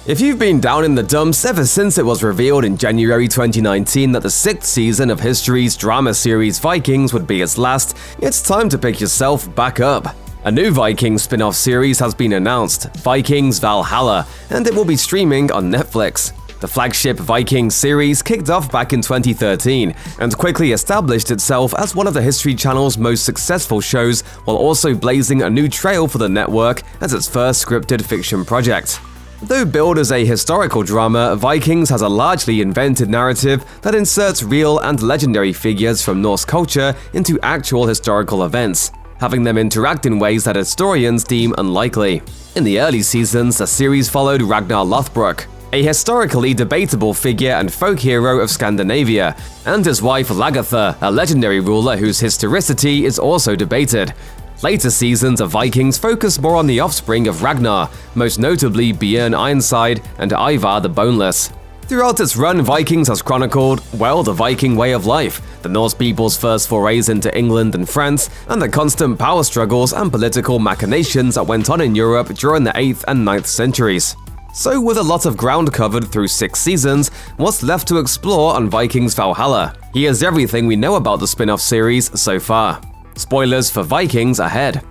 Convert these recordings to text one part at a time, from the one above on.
If you've been down in the dumps ever since it was revealed in January 2019 that the 6th season of history's drama series Vikings would be its last, it's time to pick yourself back up. A new Vikings spin-off series has been announced, Vikings Valhalla, and it will be streaming on Netflix. The flagship Vikings series kicked off back in 2013 and quickly established itself as one of the History Channel's most successful shows, while also blazing a new trail for the network as its first scripted fiction project. Though billed as a historical drama, Vikings has a largely invented narrative that inserts real and legendary figures from Norse culture into actual historical events, having them interact in ways that historians deem unlikely. In the early seasons, the series followed Ragnar Lothbrok, a historically debatable figure and folk hero of Scandinavia, and his wife Lagertha, a legendary ruler whose historicity is also debated. Later seasons of Vikings focus more on the offspring of Ragnar, most notably Björn Ironside and Ivar the Boneless. Throughout its run, Vikings has chronicled, well, the Viking way of life, the Norse people's first forays into England and France, and the constant power struggles and political machinations that went on in Europe during the 8th and 9th centuries. So with a lot of ground covered through 6 seasons, what's left to explore on Vikings Valhalla? Here's everything we know about the spin-off series so far. Spoilers for Vikings ahead.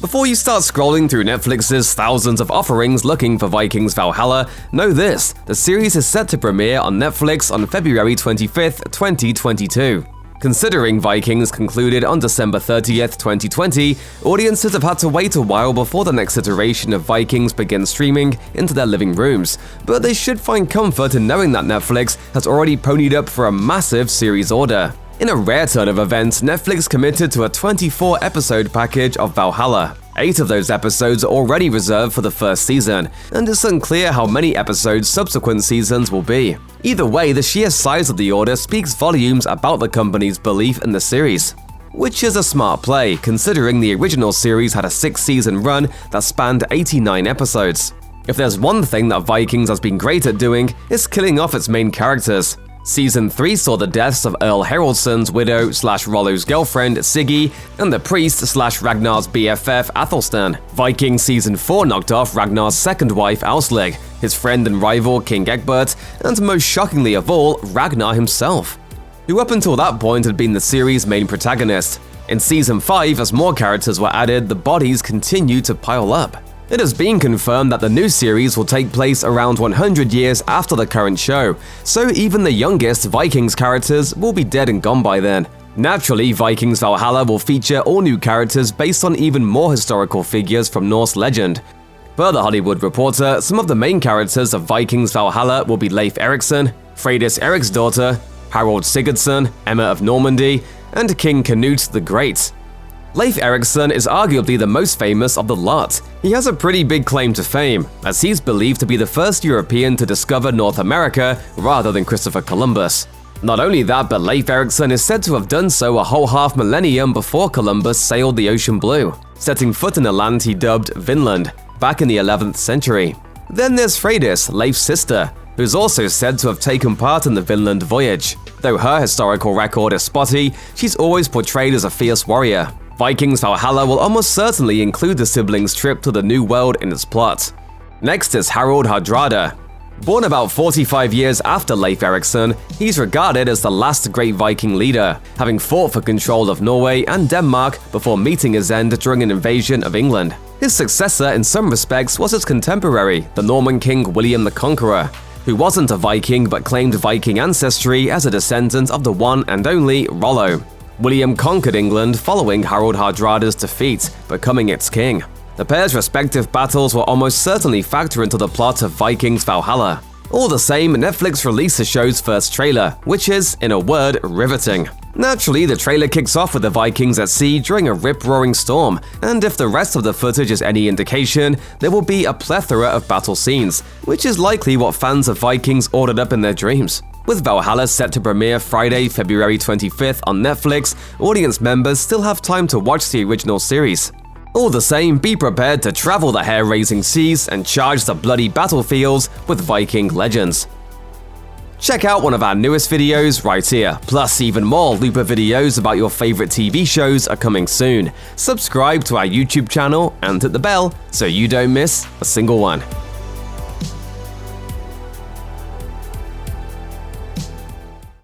Before you start scrolling through Netflix's thousands of offerings looking for Vikings Valhalla, know this: the series is set to premiere on Netflix on February 25th, 2022. Considering Vikings concluded on December 30th, 2020, audiences have had to wait a while before the next iteration of Vikings begins streaming into their living rooms, but they should find comfort in knowing that Netflix has already ponied up for a massive series order. In a rare turn of events, Netflix committed to a 24-episode package of Valhalla. 8 of those episodes are already reserved for the first season, and it's unclear how many episodes subsequent seasons will be. Either way, the sheer size of the order speaks volumes about the company's belief in the series. Which is a smart play, considering the original series had a 6-season run that spanned 89 episodes. If there's one thing that Vikings has been great at doing, it's killing off its main characters. Season 3 saw the deaths of Earl Haraldsson's widow/Rollo's girlfriend, Siggy, and the priest/Ragnar's BFF, Athelstan. Vikings Season 4 knocked off Ragnar's second wife, Auslig, his friend and rival, King Egbert, and most shockingly of all, Ragnar himself, who up until that point had been the series' main protagonist. In Season 5, as more characters were added, the bodies continued to pile up. It has been confirmed that the new series will take place around 100 years after the current show, so even the youngest Vikings characters will be dead and gone by then. Naturally, Vikings Valhalla will feature all new characters based on even more historical figures from Norse legend. Per The Hollywood Reporter, some of the main characters of Vikings Valhalla will be Leif Erikson, Freydis Eriksdottir, Harold Sigurdsson, Emma of Normandy, and King Canute the Great. Leif Erikson is arguably the most famous of the lot. He has a pretty big claim to fame, as he's believed to be the first European to discover North America rather than Christopher Columbus. Not only that, but Leif Erikson is said to have done so a whole half millennium before Columbus sailed the ocean blue, setting foot in a land he dubbed Vinland, back in the 11th century. Then there's Freydis, Leif's sister, who's also said to have taken part in the Vinland voyage. Though her historical record is spotty, she's always portrayed as a fierce warrior. Vikings Valhalla will almost certainly include the siblings' trip to the New World in its plot. Next is Harald Hardrada. Born about 45 years after Leif Erikson, he's regarded as the last great Viking leader, having fought for control of Norway and Denmark before meeting his end during an invasion of England. His successor in some respects was his contemporary, the Norman king William the Conqueror, who wasn't a Viking but claimed Viking ancestry as a descendant of the one and only Rollo. William conquered England following Harald Hardrada's defeat, becoming its king. The pair's respective battles will almost certainly factor into the plot of Vikings Valhalla. All the same, Netflix released the show's first trailer, which is, in a word, riveting. Naturally, the trailer kicks off with the Vikings at sea during a rip-roaring storm, and if the rest of the footage is any indication, there will be a plethora of battle scenes, which is likely what fans of Vikings ordered up in their dreams. With Valhalla set to premiere Friday, February 25th on Netflix, audience members still have time to watch the original series. All the same, be prepared to travel the hair-raising seas and charge the bloody battlefields with Viking legends. Check out one of our newest videos right here, plus even more Looper videos about your favorite TV shows are coming soon. Subscribe to our YouTube channel and hit the bell so you don't miss a single one.